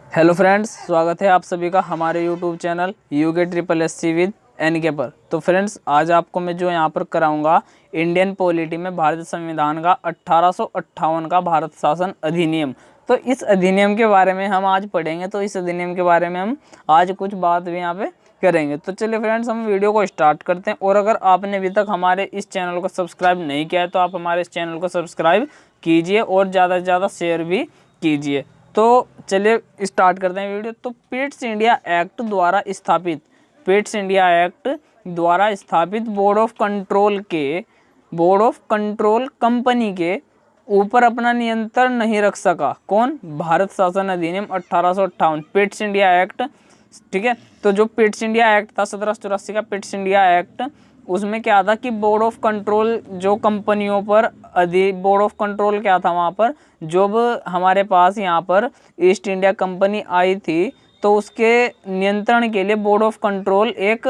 Hello friends, स्वागत है आप सभी का हमारे YouTube channel UG SSC with NK पर। तो फ्रेंड्स, आज आपको मैं जो यहाँ पर कराऊंगा इंडियन पॉलिटी में भारतीय संविधान का 1858 का भारत शासन अधिनियम। तो इस अधिनियम के बारे में हम आज पढ़ेंगे। तो इस अधिनियम के बारे में हम आज कुछ बात भी यहाँ पे करेंगे। तो चलिए फ्रेंड्स, हम वीडियो को स्टार्ट करते हैं। और अगर आपने अभी तक हमारे इस चैनल को सब्सक्राइब नहीं किया है तो आप हमारे इस चैनल को सब्सक्राइब कीजिए और ज़्यादा से ज़्यादा शेयर भी कीजिए। तो चलिए स्टार्ट करते हैं वीडियो। तो पिट्स इंडिया एक्ट द्वारा स्थापित बोर्ड ऑफ कंट्रोल कंपनी के ऊपर अपना नियंत्रण नहीं रख सका। कौन? भारत शासन अधिनियम 1858, पिट्स इंडिया एक्ट। ठीक है, तो जो पिट्स इंडिया एक्ट था 1784 का पिट्स इंडिया एक्ट, उसमें क्या था कि बोर्ड ऑफ कंट्रोल जो कंपनियों पर बोर्ड ऑफ कंट्रोल क्या था वहाँ पर, जब हमारे पास यहाँ पर ईस्ट इंडिया कंपनी आई थी तो उसके नियंत्रण के लिए बोर्ड ऑफ कंट्रोल एक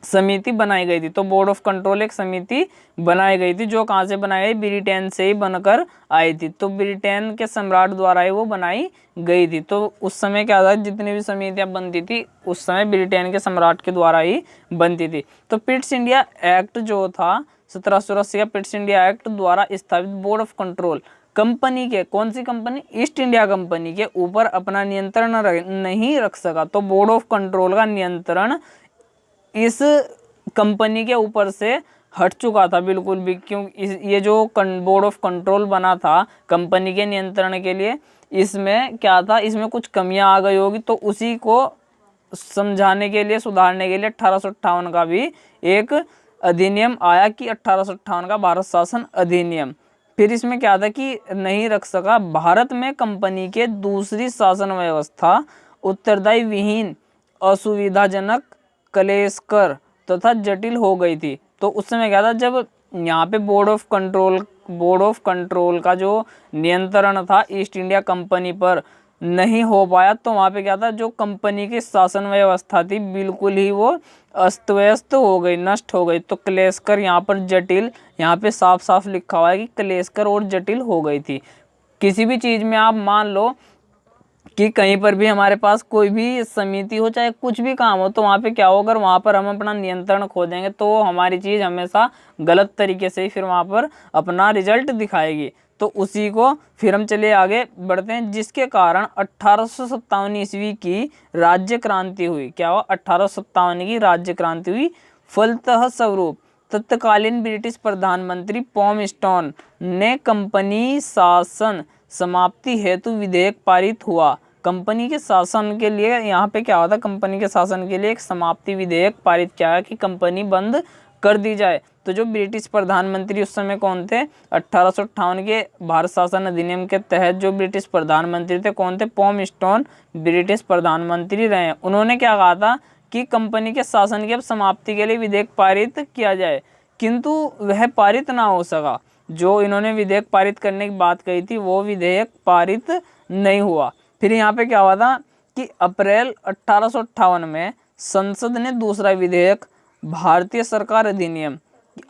समिति बनाई गई थी। तो बोर्ड ऑफ कंट्रोल एक समिति बनाई गई थी जो कहाँ से बनाई गई? ब्रिटेन से ही बनकर आई थी। तो ब्रिटेन के सम्राट द्वारा ही वो बनाई गई थी। तो उस समय क्या था, जितनी भी समितियां बनती थी उस समय ब्रिटेन के सम्राट के द्वारा ही बनती थी। तो पिट्स इंडिया एक्ट जो था 1784 का पिट्स इंडिया एक्ट द्वारा स्थापित बोर्ड ऑफ कंट्रोल कंपनी के, कौन सी कंपनी? ईस्ट इंडिया कंपनी के ऊपर अपना नियंत्रण नहीं रख सका। तो बोर्ड ऑफ कंट्रोल का नियंत्रण इस कंपनी के ऊपर से हट चुका था बिल्कुल भी। क्यों? ये जो बोर्ड ऑफ कंट्रोल बना था कंपनी के नियंत्रण के लिए, इसमें क्या था, इसमें कुछ कमियां आ गई होगी। तो उसी को समझाने के लिए, सुधारने के लिए 1858 का भी एक अधिनियम आया कि 1858 का भारत शासन अधिनियम। फिर इसमें क्या था कि नहीं रख सका। भारत में कंपनी के दूसरी शासन व्यवस्था उत्तरदायी विहीन, असुविधाजनक, क्लेशकर तथा जटिल हो गई थी। तो उस समय क्या था, जब यहाँ पे बोर्ड ऑफ कंट्रोल का जो नियंत्रण था ईस्ट इंडिया कंपनी पर नहीं हो पाया, तो वहाँ पे क्या था, जो कंपनी की शासन व्यवस्था थी बिल्कुल ही वो अस्त व्यस्त हो गई, नष्ट हो गई। तो क्लेशकर, यहाँ पर जटिल, यहाँ पे साफ साफ लिखा हुआ है कि क्लेशकर और जटिल हो गई थी। किसी भी चीज़ में आप मान लो कि कहीं पर भी हमारे पास कोई भी समिति हो, चाहे कुछ भी काम हो, तो वहाँ पे क्या हो, अगर वहाँ पर हम अपना नियंत्रण खो देंगे तो हमारी चीज़ हमेशा गलत तरीके से ही फिर वहाँ पर अपना रिजल्ट दिखाएगी। तो उसी को फिर हम चले आगे बढ़ते हैं, जिसके कारण 1857 ईस्वी की राज्य क्रांति हुई। क्या हुआ? 1857 की राज्य क्रांति हुई। फलतः स्वरूप तत्कालीन ब्रिटिश प्रधानमंत्री पॉम स्टोन ने कंपनी शासन समाप्ति हेतु विधेयक पारित हुआ। कंपनी के शासन के लिए यहाँ पे क्या होता है, कंपनी के शासन के लिए एक समाप्ति विधेयक पारित किया है कि कंपनी बंद कर दी जाए। तो जो ब्रिटिश प्रधानमंत्री उस समय कौन थे? 1858 के भारत शासन अधिनियम के तहत जो ब्रिटिश प्रधानमंत्री थे, कौन थे? पॉम स्टोन ब्रिटिश प्रधानमंत्री रहे। उन्होंने क्या कहा था कि कंपनी के शासन की अब समाप्ति के लिए विधेयक पारित किया जाए, किंतु वह पारित ना हो सका। जो इन्होंने विधेयक पारित करने की बात कही थी वो विधेयक पारित नहीं हुआ। फिर यहाँ पे क्या हुआ था कि अप्रैल 1858 में संसद ने दूसरा विधेयक, भारतीय सरकार अधिनियम,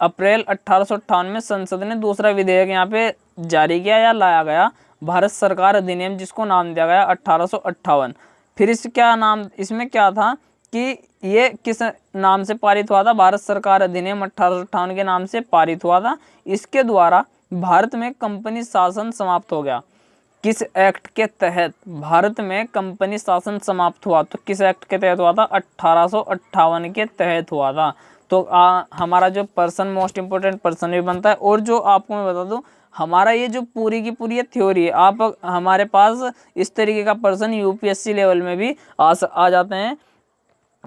अप्रैल 1858 में संसद ने दूसरा विधेयक यहाँ पे जारी किया या लाया गया, भारत सरकार अधिनियम, जिसको नाम दिया गया 1858। फिर इसमें क्या था कि ये किस नाम से पारित हुआ था? भारत सरकार अधिनियम 1858 के नाम से पारित हुआ था। इसके द्वारा भारत में कंपनी शासन समाप्त हो गया। किस एक्ट के तहत भारत में कंपनी शासन समाप्त हुआ? तो किस एक्ट के तहत हुआ था? 1858 के तहत हुआ था। तो हमारा जो पर्सन मोस्ट इंपोर्टेंट पर्सन भी बनता है। और जो आपको मैं बता दूं, हमारा ये जो पूरी की पूरी थ्योरी है, आप हमारे पास इस तरीके का पर्सन UPSC लेवल में भी आ जाते हैं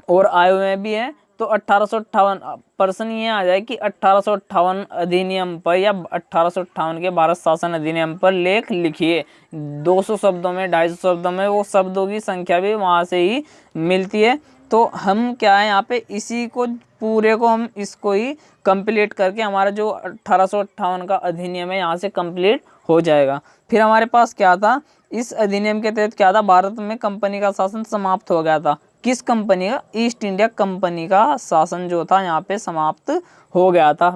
और आए हुए भी हैं। तो 1858 पर्सन ये आ जाए कि 1858 अधिनियम पर या 1858 के भारत शासन अधिनियम पर लेख लिखिए। 200 शब्दों में, 250 शब्दों में, वो शब्दों की संख्या भी वहाँ से ही मिलती है। तो हम क्या है, यहाँ पे इसी को पूरे को हम इसको ही कंप्लीट करके हमारा जो 1858 का अधिनियम है यहाँ से कंप्लीट हो जाएगा। फिर हमारे पास क्या था, इस अधिनियम के तहत क्या था, भारत में कंपनी का शासन समाप्त हो गया था। किस कंपनी का? ईस्ट इंडिया कंपनी का शासन जो था यहाँ पे समाप्त हो गया था।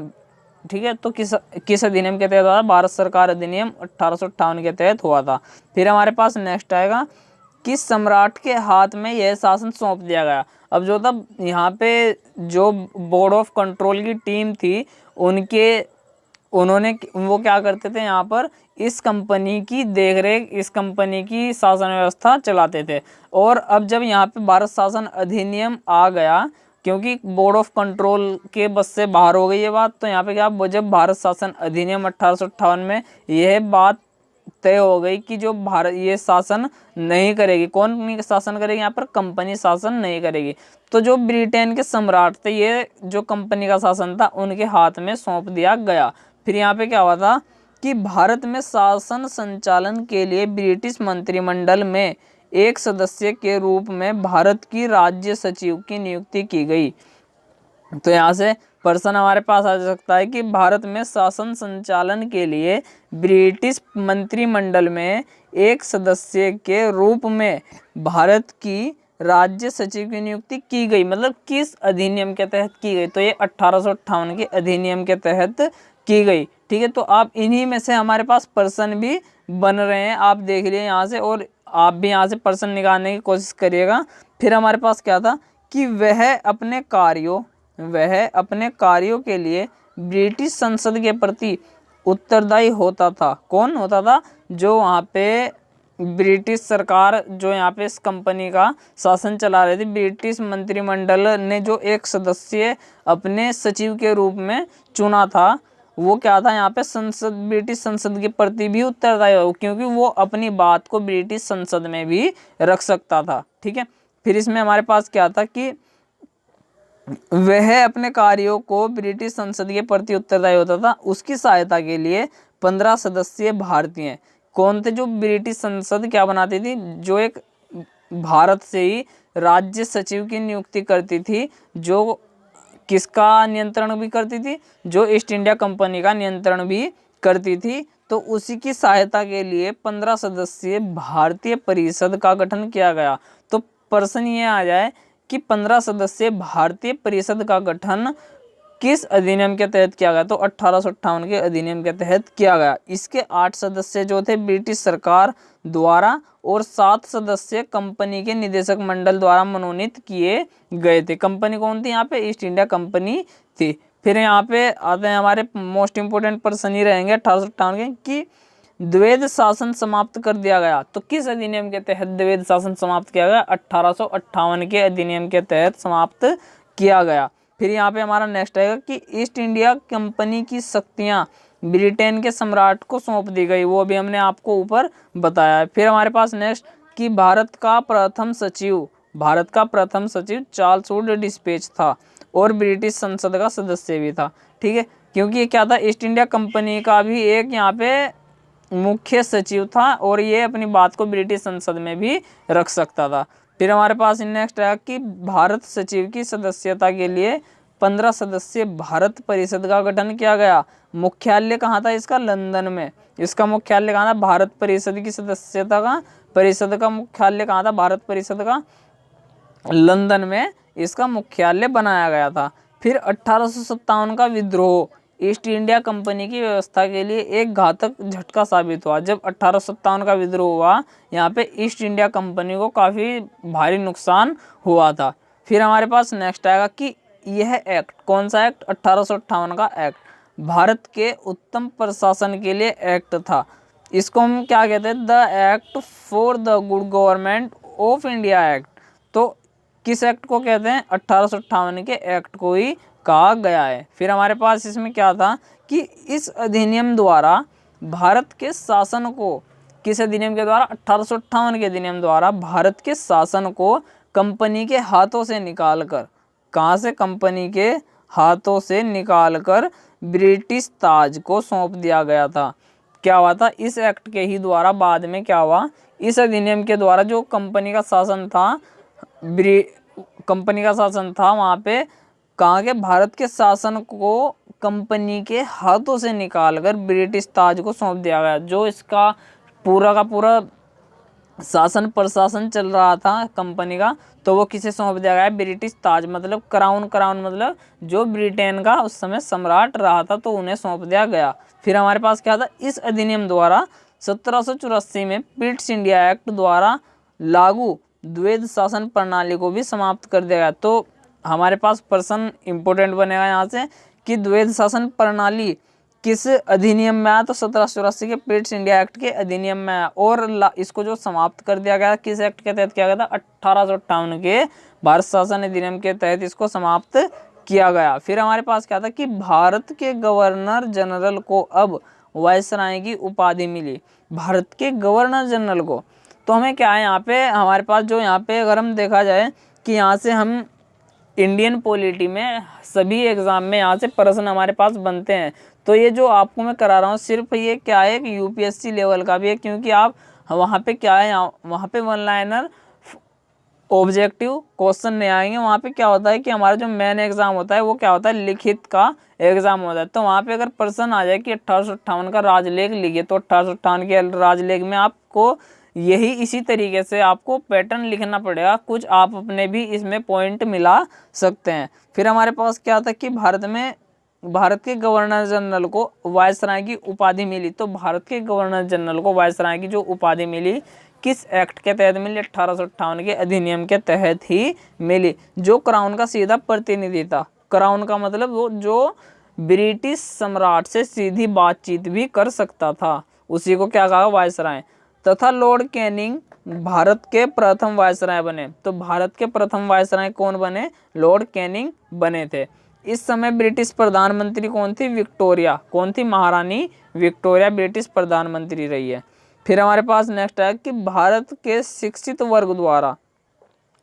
ठीक है, तो किस अधिनियम के तहत हुआ था? भारत सरकार अधिनियम 1858 के तहत हुआ था। फिर हमारे पास नेक्स्ट आएगा कि सम्राट के हाथ में यह शासन सौंप दिया गया। अब जो था यहाँ पे जो बोर्ड ऑफ कंट्रोल की टीम थी उन्होंने वो क्या करते थे, यहाँ पर इस कंपनी की देखरेख, इस कंपनी की शासन व्यवस्था चलाते थे। और अब जब यहाँ पे भारत शासन अधिनियम आ गया, क्योंकि बोर्ड ऑफ कंट्रोल के बस से बाहर हो गई ये बात, तो यहाँ पे क्या, जब भारत शासन अधिनियम 1858 में यह बात तय हो गई कि जो भारत ये शासन नहीं करेगी, कौन नहीं शासन करेगी, यहाँ पर कंपनी शासन नहीं करेगी। तो जो ब्रिटेन के सम्राट थे, ये जो कंपनी का शासन था उनके हाथ में सौंप दिया गया। फिर यहाँ पे क्या हुआ था कि भारत में शासन संचालन के लिए ब्रिटिश मंत्रिमंडल में एक सदस्य के रूप में भारत की राज्य सचिव की नियुक्ति की गई। तो यहाँ से प्रश्न हमारे पास आ सकता है कि भारत में शासन संचालन के लिए ब्रिटिश मंत्रिमंडल में एक सदस्य के रूप में भारत की राज्य सचिव की नियुक्ति की गई, मतलब किस अधिनियम के तहत की गई, तो ये 1858 के अधिनियम के तहत की गई। ठीक है, तो आप इन्हीं में से हमारे पास प्रश्न भी बन रहे हैं, आप देख लिए यहाँ से, और आप भी यहाँ से प्रश्न निकालने की कोशिश करिएगा। फिर हमारे पास क्या था कि वह अपने कार्यों के लिए ब्रिटिश संसद के प्रति उत्तरदायी होता था। कौन होता था? जो वहाँ पे ब्रिटिश सरकार जो यहाँ पे इस कंपनी का शासन चला रही थी, ब्रिटिश मंत्रिमंडल ने जो एक सदस्य अपने सचिव के रूप में चुना था, वो क्या था, यहाँ पे ब्रिटिश संसद के प्रति भी उत्तरदायी हो, क्योंकि वो अपनी बात को ब्रिटिश संसद में भी रख सकता था। ठीक है, फिर इसमें हमारे पास क्या था कि वह अपने कार्यों को ब्रिटिश संसद के प्रति उत्तरदायी होता था। उसकी सहायता के लिए 15 सदस्यीय भारतीय कौन थे, जो ब्रिटिश संसद क्या बनाती थी, जो एक भारत से ही राज्य सचिव की नियुक्ति करती थी, जो किसका नियंत्रण भी करती थी, जो ईस्ट इंडिया कंपनी का नियंत्रण भी करती थी। तो उसी की सहायता के लिए 15 सदस्यीय भारतीय परिषद का गठन किया गया। तो प्रश्न ये आ जाए कि 15 सदस्यीय भारतीय परिषद का गठन किस अधिनियम के तहत किया गया, तो 1858 के अधिनियम के तहत किया गया। इसके 8 सदस्य जो थे ब्रिटिश सरकार द्वारा और 7 सदस्य कंपनी के निदेशक मंडल द्वारा मनोनीत किए गए थे। कंपनी कौन थी यहाँ पे? ईस्ट इंडिया कंपनी थी। फिर यहाँ पे आते हैं हमारे मोस्ट इंपोर्टेंट प्रश्न ही रहेंगे 1858 के कि द्वैध शासन समाप्त कर दिया गया। तो किस अधिनियम के तहत द्वैध शासन समाप्त किया गया? 1858 के अधिनियम के तहत समाप्त किया गया। फिर यहाँ पे हमारा नेक्स्ट आएगा कि ईस्ट इंडिया कंपनी की शक्तियाँ ब्रिटेन के सम्राट को सौंप दी गई, वो भी हमने आपको ऊपर बताया है। फिर हमारे पास नेक्स्ट कि भारत का प्रथम सचिव चार्ल्स वुड डिस्पैच था और ब्रिटिश संसद का सदस्य भी था। ठीक है, क्योंकि ये क्या था, ईस्ट इंडिया कंपनी का भी एक यहाँ पे मुख्य सचिव था और ये अपनी बात को ब्रिटिश संसद में भी रख सकता था। फिर हमारे पास नेक्स्ट है कि भारत सचिव की सदस्यता के लिए 15 सदस्यीय भारत परिषद का गठन किया गया। मुख्यालय कहाँ था इसका? लंदन में। इसका मुख्यालय कहाँ था? भारत परिषद की परिषद का मुख्यालय कहाँ था? भारत परिषद का लंदन में इसका मुख्यालय बनाया गया था। फिर 1857 का विद्रोह ईस्ट इंडिया कंपनी की व्यवस्था के लिए एक घातक झटका साबित हुआ। जब 1857 का विद्रोह हुआ, यहाँ पे ईस्ट इंडिया कंपनी को काफ़ी भारी नुकसान हुआ था। फिर हमारे पास नेक्स्ट आएगा कि यह एक्ट, कौन सा एक्ट? 1858 का एक्ट भारत के उत्तम प्रशासन के लिए एक्ट था। इसको हम क्या कहते हैं? The act for the good government of India act. तो किस एक्ट को कहते हैं? 1858 के एक्ट को ही कहा गया है। फिर हमारे पास इसमें क्या था कि इस अधिनियम द्वारा भारत के शासन को, किस अधिनियम के द्वारा? 1858 के अधिनियम द्वारा भारत के शासन को कंपनी के हाथों से निकालकर, कहाँ से? कंपनी के हाथों से निकालकर ब्रिटिश ताज को सौंप दिया गया था। क्या हुआ था? इस एक्ट के ही द्वारा बाद में क्या हुआ, इस अधिनियम के द्वारा जो कंपनी का शासन था वहाँ पे कहाँ के? भारत के शासन को कंपनी के हाथों से निकालकर ब्रिटिश ताज को सौंप दिया गया। जो इसका पूरा का पूरा शासन प्रशासन चल रहा था कंपनी का, तो वो किसे सौंप दिया गया? ब्रिटिश ताज, मतलब क्राउन मतलब जो ब्रिटेन का उस समय सम्राट रहा था, तो उन्हें सौंप दिया गया। फिर हमारे पास क्या था? इस अधिनियम द्वारा 1784 में पिट्स इंडिया एक्ट द्वारा लागू द्वैध शासन प्रणाली को भी समाप्त कर दिया गया। तो हमारे पास प्रश्न इंपोर्टेंट बनेगा यहाँ से कि द्वैध शासन प्रणाली किस अधिनियम में आया, तो 1784 के पिट्स इंडिया एक्ट के अधिनियम में आया। और इसको जो समाप्त कर दिया गया किस एक्ट के तहत किया गया था, 1858 के भारत शासन अधिनियम के तहत इसको समाप्त किया गया। फिर हमारे पास क्या था कि भारत के गवर्नर जनरल को अब वायसराय की उपाधि मिली, भारत के गवर्नर जनरल को। तो हमें क्या है यहाँ पे, हमारे पास जो यहाँ पे अगर हम देखा जाए कि यहाँ से हम इंडियन पॉलिटी में सभी एग्जाम में यहाँ से प्रश्न हमारे पास बनते हैं। तो ये जो आपको मैं करा रहा हूँ सिर्फ ये क्या है कि यूपीएससी लेवल का भी है, क्योंकि आप वहाँ पे क्या है, वहाँ पे वन लाइनर ऑब्जेक्टिव क्वेश्चन नहीं आएंगे। वहाँ पे क्या होता है कि हमारा जो मेन एग्जाम होता है वो क्या होता है, लिखित का एग्जाम होता है। तो वहाँ पे अगर प्रश्न आ जाए कि 1858 का राजलेख लिखिए, तो 1858 के राजलेख में आपको यही इसी तरीके से आपको पैटर्न लिखना पड़ेगा, कुछ आप अपने भी इसमें पॉइंट मिला सकते हैं। फिर हमारे पास क्या था कि भारत के गवर्नर जनरल को वायसराय की उपाधि मिली। तो भारत के गवर्नर जनरल को वायसराय की जो उपाधि मिली किस एक्ट के तहत मिली, 1858 के अधिनियम के तहत ही मिली, जो क्राउन का सीधा प्रतिनिधि था। क्राउन का मतलब वो जो ब्रिटिश सम्राट से सीधी बातचीत भी कर सकता था, उसी को क्या कहा, वायसराय। तथा लॉर्ड कैनिंग भारत के प्रथम वायसराय बने। तो भारत के प्रथम वायसराय कौन बने, लॉर्ड कैनिंग बने थे। इस समय ब्रिटिश प्रधानमंत्री कौन थी, विक्टोरिया। कौन थी, महारानी विक्टोरिया ब्रिटिश प्रधानमंत्री रही है। फिर हमारे पास नेक्स्ट है कि भारत के शिक्षित वर्ग द्वारा,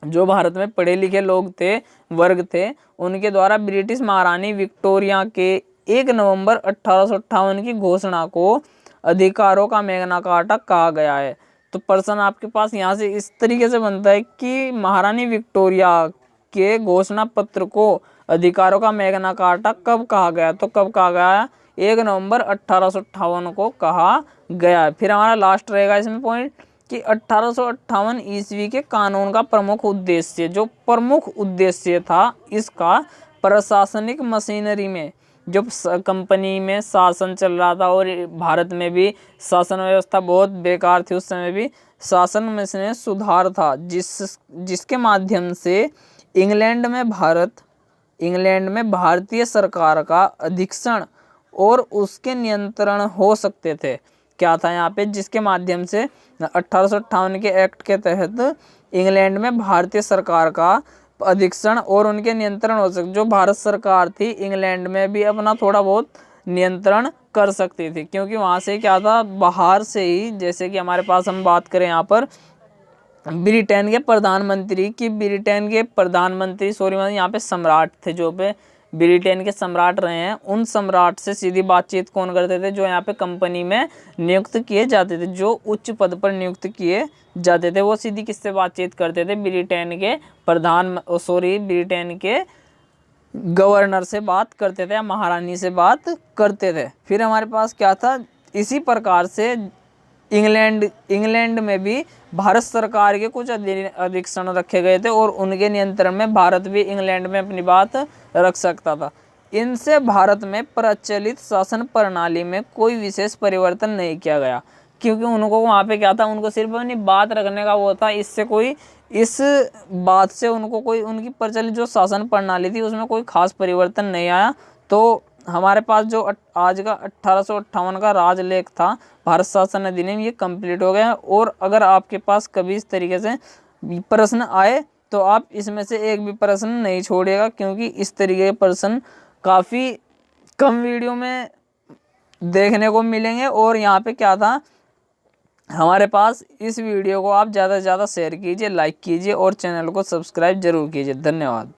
जो भारत में पढ़े लिखे लोग थे, वर्ग थे, उनके द्वारा ब्रिटिश महारानी विक्टोरिया के 1 नवंबर 1858 की घोषणा को अधिकारों का मैग्ना कार्टा कहा गया है। तो प्रश्न आपके पास यहाँ से इस तरीके से बनता है कि महारानी विक्टोरिया के घोषणा पत्र को अधिकारों का मैग्ना कार्टा कब कहा गया, तो कब कहा गया, 1 नवंबर 1858 को कहा गया। फिर हमारा लास्ट रहेगा इसमें पॉइंट कि 1858 ईस्वी के कानून का प्रमुख उद्देश्य, जो प्रमुख उद्देश्य था इसका, प्रशासनिक मशीनरी में, जब कंपनी में शासन चल रहा था और भारत में भी शासन व्यवस्था बहुत बेकार थी उस समय भी, शासन में सुधार था, जिसके माध्यम से इंग्लैंड में भारतीय सरकार का अधीक्षण और उसके नियंत्रण हो सकते थे। क्या था यहाँ पे, जिसके माध्यम से 1858 के एक्ट के तहत इंग्लैंड में भारतीय सरकार का अधीक्षण और उनके नियंत्रण हो सकते। जो भारत सरकार थी इंग्लैंड में भी अपना थोड़ा बहुत नियंत्रण कर सकती थी, क्योंकि वहाँ से क्या था, बाहर से ही, जैसे कि हमारे पास हम बात करें यहाँ पर ब्रिटेन के प्रधानमंत्री यहाँ पे सम्राट थे, जो पे ब्रिटेन के सम्राट रहे हैं, उन सम्राट से सीधी बातचीत कौन करते थे, जो यहाँ पे कंपनी में नियुक्त किए जाते थे, जो उच्च पद पर नियुक्त किए जाते थे, वो सीधी किससे बातचीत करते थे, ब्रिटेन के गवर्नर से बात करते थे या महारानी से बात करते थे। फिर हमारे पास क्या था, इसी प्रकार से इंग्लैंड में भी भारत सरकार के कुछ अधीक्षण रखे गए थे और उनके नियंत्रण में भारत भी इंग्लैंड में अपनी बात रख सकता था। इनसे भारत में प्रचलित शासन प्रणाली में कोई विशेष परिवर्तन नहीं किया गया, क्योंकि उनको वहाँ पे क्या था, उनको सिर्फ अपनी बात रखने का वो था, इस बात से उनको कोई, उनकी प्रचलित जो शासन प्रणाली थी उसमें कोई खास परिवर्तन नहीं आया। तो हमारे पास जो आज का 1858 का राजलेख था, भारत शासन अधिनियम, ये कंप्लीट हो गया। और अगर आपके पास कभी इस तरीके से प्रश्न आए तो आप इसमें से एक भी प्रश्न नहीं छोड़िएगा, क्योंकि इस तरीके के प्रश्न काफ़ी कम वीडियो में देखने को मिलेंगे। और यहाँ पे क्या था, हमारे पास इस वीडियो को आप ज़्यादा से ज़्यादा शेयर कीजिए, लाइक कीजिए और चैनल को सब्सक्राइब जरूर कीजिए। धन्यवाद।